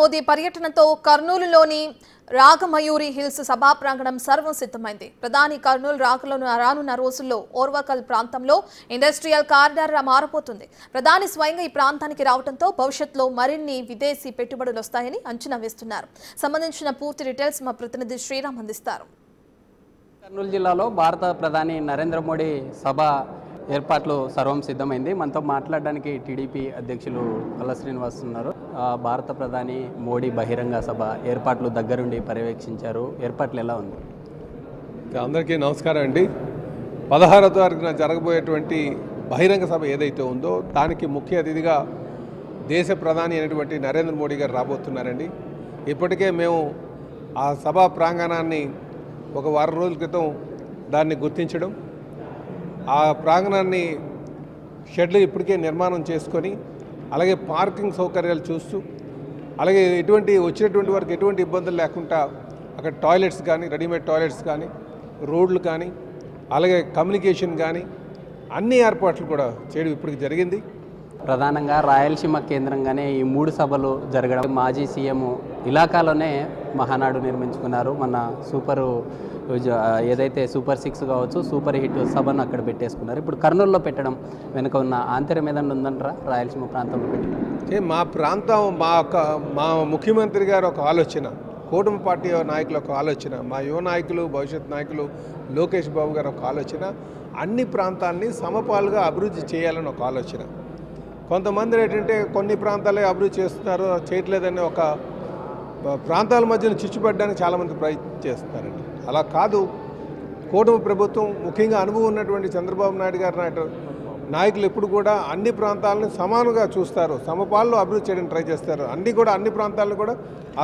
Modi పర్యటనతో కర్నూలులోని Ragamayuri hills సభా ప్రాంగణం సర్వం సిద్ధమైంది. ప్రధాని కర్నూలు రానున్న రోజుల్లో ఓర్వకల్ ప్రాంతంలో ఇండస్ట్రియల్ కారిడార్ మారబోతుంది. ప్రధాని స్వయంగా ఈ ప్రాంతానికి రావడంతో భవిష్యత్తులో మరిన్ని విదేశీ పెట్టుబడులు వస్తాయని అంచనా వేస్తున్నారు. సంబంధించిన పూర్తి డీటెయిల్స్ మా ప్రతినిధి శ్రీరామ్ అందిస్తారు. కర్నూలు జిల్లాలో భారత ప్రధాని నరేంద్ర మోడీ సభ ఏర్పాట్లు సర్వం సిద్ధమైంది. మనతో మాట్లాడడానికి టీడీపీ అధ్యక్షులు కల్లా శ్రీనివాస్ ఉన్నారు. భారత ప్రధాని మోడీ బహిరంగ సభ ఏర్పాట్లు దగ్గరుండి పర్యవేక్షించారు. ఏర్పాట్లు ఎలా ఉంది? అందరికీ నమస్కారం అండి. 16వ తారీఖున జరగబోయేటువంటి బహిరంగ సభ ఏదైతే ఉందో దానికి ముఖ్య అతిథిగా దేశ ప్రధాని అయినటువంటి నరేంద్ర మోడీ గారు రాబోతున్నారండి. ఇప్పటికే మేము ఆ సభా ప్రాంగణాన్ని ఒక వారం రోజుల క్రితం దాన్ని గుర్తించడం, ఆ ప్రాంగణాన్ని షెడ్లు ఇప్పటికే నిర్మాణం చేసుకొని, అలాగే పార్కింగ్ సౌకర్యాలు చూస్తూ, అలాగే వచ్చినటువంటి వారికి ఎటువంటి ఇబ్బందులు లేకుండా అక్కడ టాయిలెట్స్ కానీ, రెడీమేడ్ టాయిలెట్స్ కానీ, రోడ్లు కానీ, అలాగే కమ్యూనికేషన్ కానీ అన్ని ఏర్పాట్లు కూడా చేయడం ఇప్పటికి జరిగింది. ప్రధానంగా రాయలసీమ కేంద్రంగానే ఈ 3 సభలు జరగడం. మాజీ సీఎం ఇలాకాలోనే మహానాడు నిర్మించుకున్నారు. మన ఏదైతే సూపర్ 6 కావచ్చు, సూపర్ హిట్ సభను అక్కడ పెట్టేసుకున్నారు. ఇప్పుడు కర్నూలులో పెట్టడం వెనుక ఉన్న ఆంతర్యం ఏదన్నా ఉందంటారా? రాయలసీమ ప్రాంతంలో పెట్టడం మా ప్రాంతం మా ముఖ్యమంత్రి గారు ఒక ఆలోచన, కూటమి పార్టీ నాయకులు ఒక ఆలోచన, మా యువ నాయకులు, భవిష్యత్ నాయకులు లోకేష్ బాబు గారు ఒక ఆలోచన, అన్ని ప్రాంతాలని సమపాలుగా అభివృద్ధి చేయాలని ఒక ఆలోచన. కొంతమంది ఏంటంటే కొన్ని ప్రాంతాలే అభివృద్ధి చేస్తున్నారు, చేయట్లేదని ఒక ప్రాంతాల మధ్యన చిచ్చుపడడానికి చాలామంది ప్రయత్నం చేస్తున్నారండి. అలా కాదు. కూటమి ప్రభుత్వం, ముఖ్యంగా అనుభవం ఉన్నటువంటి చంద్రబాబు నాయుడు గారు నాయకులు ఎప్పుడు కూడా అన్ని ప్రాంతాలను సమానంగా చూస్తారు, సమపాల్లో అభివృద్ధి చేయడానికి ట్రై చేస్తారు. అన్ని ప్రాంతాలను కూడా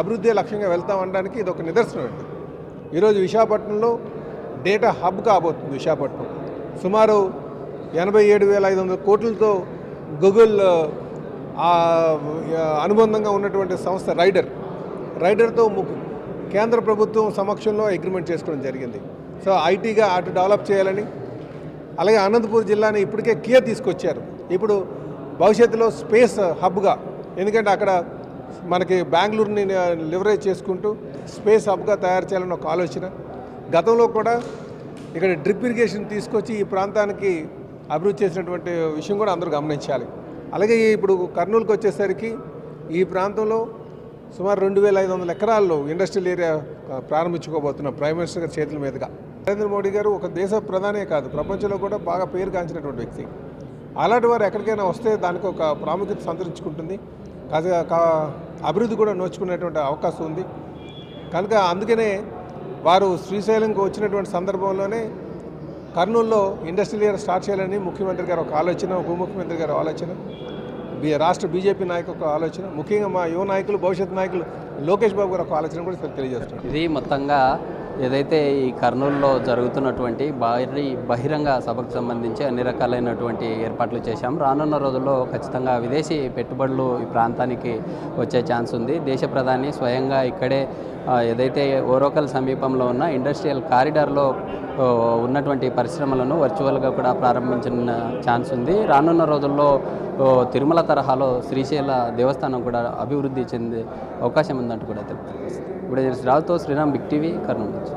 అభివృద్ధి లక్ష్యంగా వెళ్తామనడానికి ఇది ఒక నిదర్శనం అండి. ఈరోజు విశాఖపట్నంలో డేటా హబ్ కాబోతుంది. విశాఖపట్నం సుమారు 87,500 కోట్లతో గూగుల్ అనుబంధంగా ఉన్నటువంటి సంస్థ రైడర్తో కేంద్ర ప్రభుత్వం సమక్షంలో అగ్రిమెంట్ చేసుకోవడం జరిగింది. సో ఐటీగా అటు డెవలప్ చేయాలని, అలాగే అనంతపూర్ జిల్లాని ఇప్పటికే కియా తీసుకొచ్చారు. ఇప్పుడు భవిష్యత్తులో స్పేస్ హబ్గా, ఎందుకంటే అక్కడ మనకి బెంగళూరుని లివరేజ్ చేసుకుంటూ స్పేస్ హబ్గా తయారు చేయాలని ఒక ఆలోచన. గతంలో కూడా ఇక్కడ డ్రిప్ ఇరిగేషన్ తీసుకొచ్చి ఈ ప్రాంతానికి అభివృద్ధి చేసినటువంటి విషయం కూడా అందరూ గమనించాలి. అలాగే ఇప్పుడు కర్నూలుకి వచ్చేసరికి ఈ ప్రాంతంలో సుమారు 2,500 ఎకరాల్లో ఇండస్ట్రియల్ ఏరియా ప్రారంభించుకోబోతున్నాం ప్రైమ్ మినిస్టర్ గారి చేతుల మీదుగా. నరేంద్ర మోడీ గారు ఒక దేశ ప్రధానే కాదు, ప్రపంచంలో కూడా బాగా పేరుగాంచినటువంటి వ్యక్తి. అలాంటి వారు ఎక్కడికైనా వస్తే దానికి ఒక ప్రాముఖ్యత సంతరించుకుంటుంది, అభివృద్ధి కూడా నోచుకునేటువంటి అవకాశం ఉంది. కనుక అందుకనే వారు శ్రీశైలంకి వచ్చినటువంటి సందర్భంలోనే కర్నూలులో ఇండస్ట్రియల్ ఏరియా స్టార్ట్ చేయాలని ముఖ్యమంత్రి గారు ఒక ఆలోచన, ఉప ముఖ్యమంత్రి గారు ఆలోచన, రాష్ట్ర బీజేపీ నాయకు ఒక ఆలోచన, ముఖ్యంగా మా యువ నాయకులు, భవిష్యత్ నాయకులు లోకేష్ బాబు గారు ఒక ఆలోచన కూడా తెలియజేస్తున్నారు. ఇది మొత్తంగా ఏదైతే ఈ కర్నూలులో జరుగుతున్నటువంటి బహిరంగ సభకు సంబంధించి అన్ని రకాలైనటువంటి ఏర్పాట్లు చేశాం. రానున్న రోజుల్లో ఖచ్చితంగా విదేశీ పెట్టుబడులు ఈ ప్రాంతానికి వచ్చే ఛాన్స్ ఉంది. దేశ ప్రధాని స్వయంగా ఇక్కడే ఏదైతే ఓరోకల్ సమీపంలో ఉన్న ఇండస్ట్రియల్ కారిడార్లో ఉన్నటువంటి పరిశ్రమలను వర్చువల్గా కూడా ప్రారంభించిన ఛాన్స్ ఉంది. రానున్న రోజుల్లో తిరుమల తరహాలో శ్రీశైల దేవస్థానం కూడా అభివృద్ధి చెందే అవకాశం ఉందంటూ కూడా తెలుపుతుంది. ఇప్పుడు రావుతో శ్రీరామ్, బిగ్ టీవీ, కర్నూలు నుంచి.